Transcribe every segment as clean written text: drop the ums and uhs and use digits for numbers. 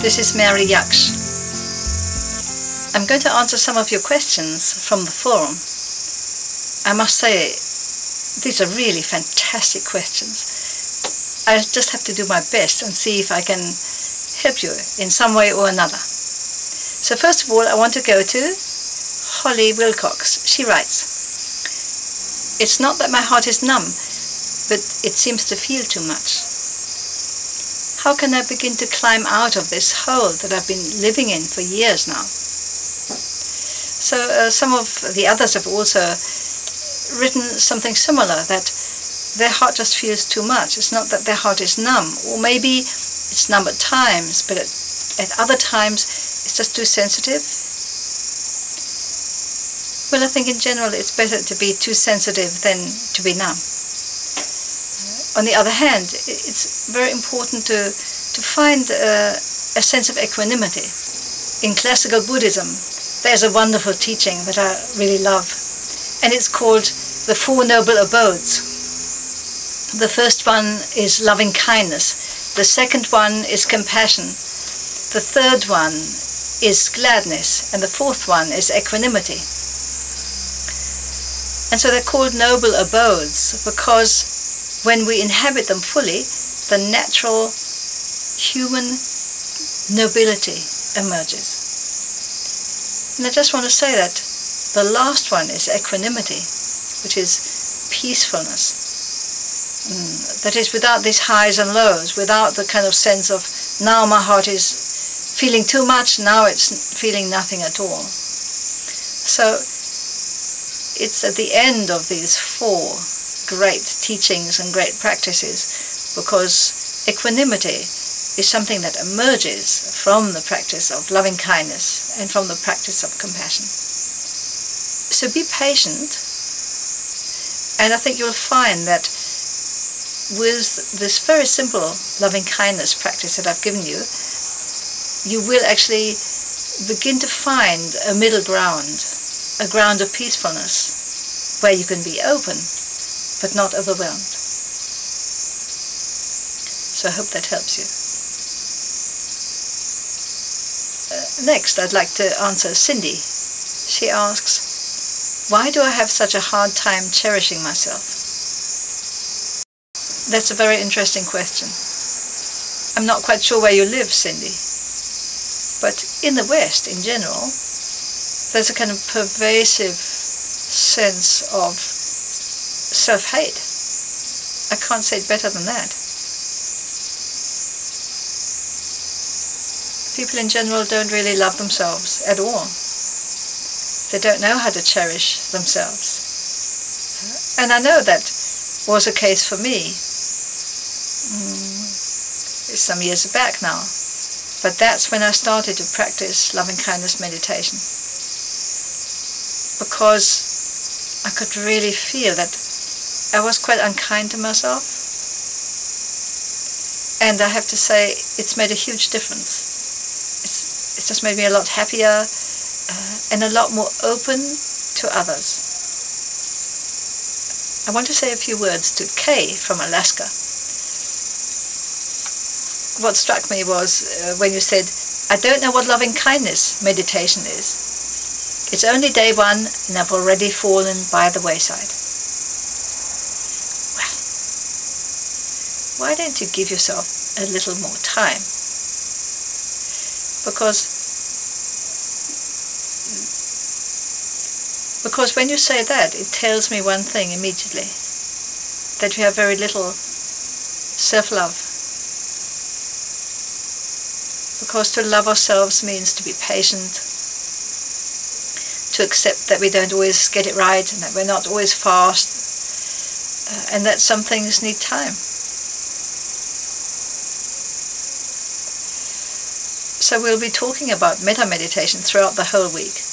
This is Mary Yaksh. I'm going to answer some of your questions from the forum. I must say, these are really fantastic questions. I just have to do my best and see if I can help you in some way or another. So first of all, I want to go to Holly Wilcox. She writes, "It's not that my heart is numb, but it seems to feel too much. How can I begin to climb out of this hole that I've been living in for years now?" So some of the others have also written something similar, that their heart just feels too much. It's not that their heart is numb, or maybe it's numb at times, but at other times it's just too sensitive. Well, I think in general it's better to be too sensitive than to be numb. On the other hand, it's very important to find a sense of equanimity. In classical Buddhism, there's a wonderful teaching that I really love, and it's called the Four Noble Abodes. The first one is loving kindness, the second one is compassion, the third one is gladness, and the fourth one is equanimity. And so they're called noble abodes because when we inhabit them fully, the natural human nobility emerges. And I just want to say that the last one is equanimity, which is peacefulness. That is, without these highs and lows, without the kind of sense of now my heart is feeling too much, now it's feeling nothing at all. So it's at the end of these four great teachings and great practices, because equanimity is something that emerges from the practice of loving kindness and from the practice of compassion. So be patient, and I think you'll find that with this very simple loving kindness practice that I've given you, you will actually begin to find a middle ground, a ground of peacefulness, where you can be open but not overwhelmed. So I hope that helps you. Next, I'd like to answer Cindy. She asks, "Why do I have such a hard time cherishing myself?" That's a very interesting question. I'm not quite sure where you live, Cindy, but in the West, in general, there's a kind of pervasive sense of self-hate. I can't say it better than that. People in general don't really love themselves at all. They don't know how to cherish themselves. And I know that was a case for me some years back now. But that's when I started to practice loving-kindness meditation. Because I could really feel that I was quite unkind to myself. And I have to say, it's made a huge difference. It's just made me a lot happier and a lot more open to others. I want to say a few words to Kay from Alaska. What struck me was when you said, "I don't know what loving-kindness meditation is. It's only day one and I've already fallen by the wayside." Well, why don't you give yourself a little more time? Because when you say that, it tells me one thing immediately, that you have very little self-love. Because to love ourselves means to be patient, to accept that we don't always get it right, and that we're not always fast, and that some things need time. So we'll be talking about metta meditation throughout the whole week.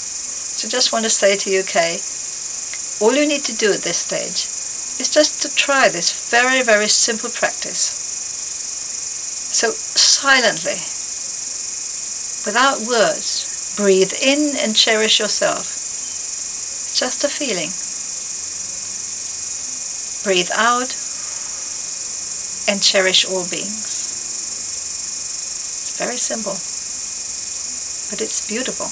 So just want to say to you, Kay, all you need to do at this stage is just to try this very, very simple practice. So silently, without words, breathe in and cherish yourself. Just a feeling. Breathe out and cherish all beings. It's very simple. but it's beautiful.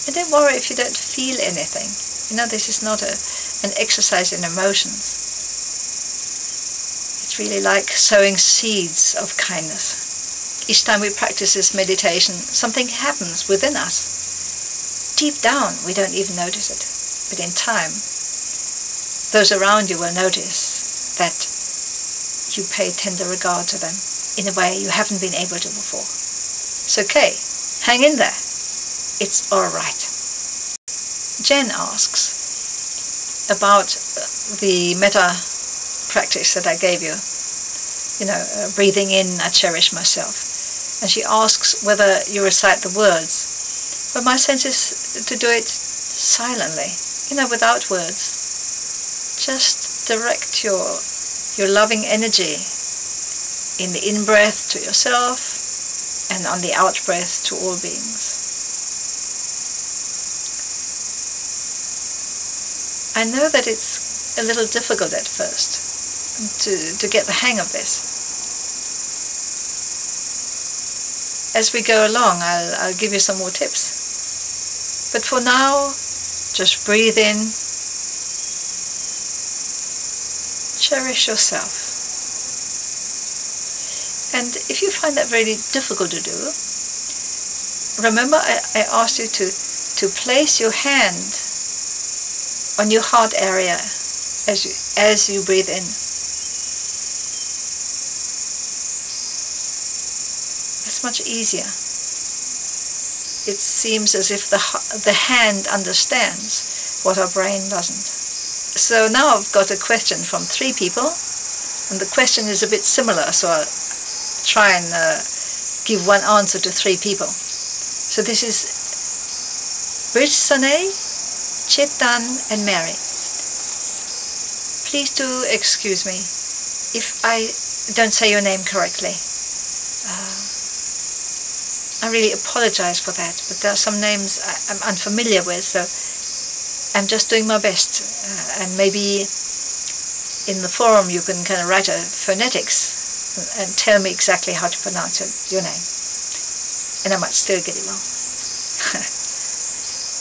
And don't worry if you don't feel anything. You know, this is not an exercise in emotions. It's really like sowing seeds of kindness. Each time we practice this meditation, something happens within us. Deep down, we don't even notice it. But in time, those around you will notice that you pay tender regard to them in a way you haven't been able to before. It's okay. Hang in there. It's all right. Jen asks about the metta practice that I gave you. You know, breathing in, I cherish myself. And she asks whether you recite the words. But my sense is to do it silently, you know, without words. Just direct your loving energy in the in-breath to yourself and on the out-breath to all beings. I know that it's a little difficult at first to get the hang of this. As we go along, I'll give you some more tips. But for now, just breathe in. Cherish yourself. And if you find that very difficult to do, remember I asked you to place your hand on your heart area as you breathe in. It's much easier. It seems as if the hand understands what our brain doesn't. So now I've got a question from 3 people, and the question is a bit similar, so I'll try and give one answer to 3 people. So this is Bridge Sane, Chetan and Mary. Please do excuse me if I don't say your name correctly. I really apologize for that, but there are some names I'm unfamiliar with, so I'm just doing my best. And maybe in the forum you can kind of write a phonetics and tell me exactly how to pronounce your name. And I might still get it wrong.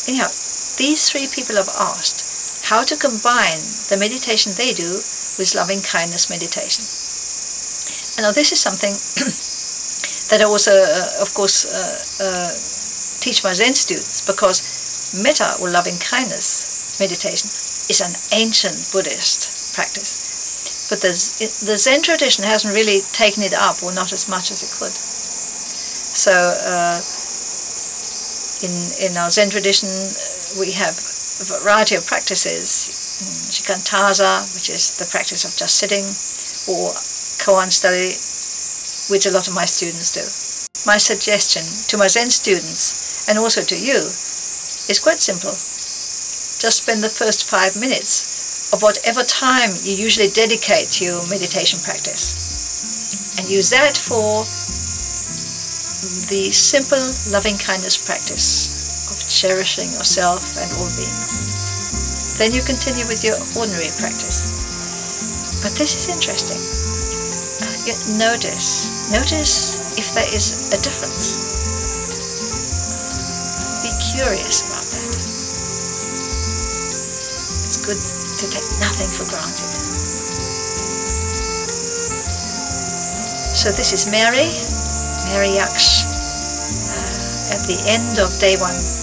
Anyhow, these 3 people have asked how to combine the meditation they do with loving kindness meditation. And now this is something that I also, of course, teach my Zen students, because metta, or loving kindness meditation, is an ancient Buddhist practice. But the Zen tradition hasn't really taken it up, or not as much as it could. So in our Zen tradition we have a variety of practices. Shikantaza, which is the practice of just sitting, or koan study, which a lot of my students do. My suggestion to my Zen students, and also to you, is quite simple. Just spend the first 5 minutes of whatever time you usually dedicate to your meditation practice, and use that for the simple loving kindness practice of cherishing yourself and all beings. Then you continue with your ordinary practice. But this is interesting. Notice if there is a difference. Be curious about that. It's good to take nothing for granted. So this is Mary Yaksh at the end of day 1.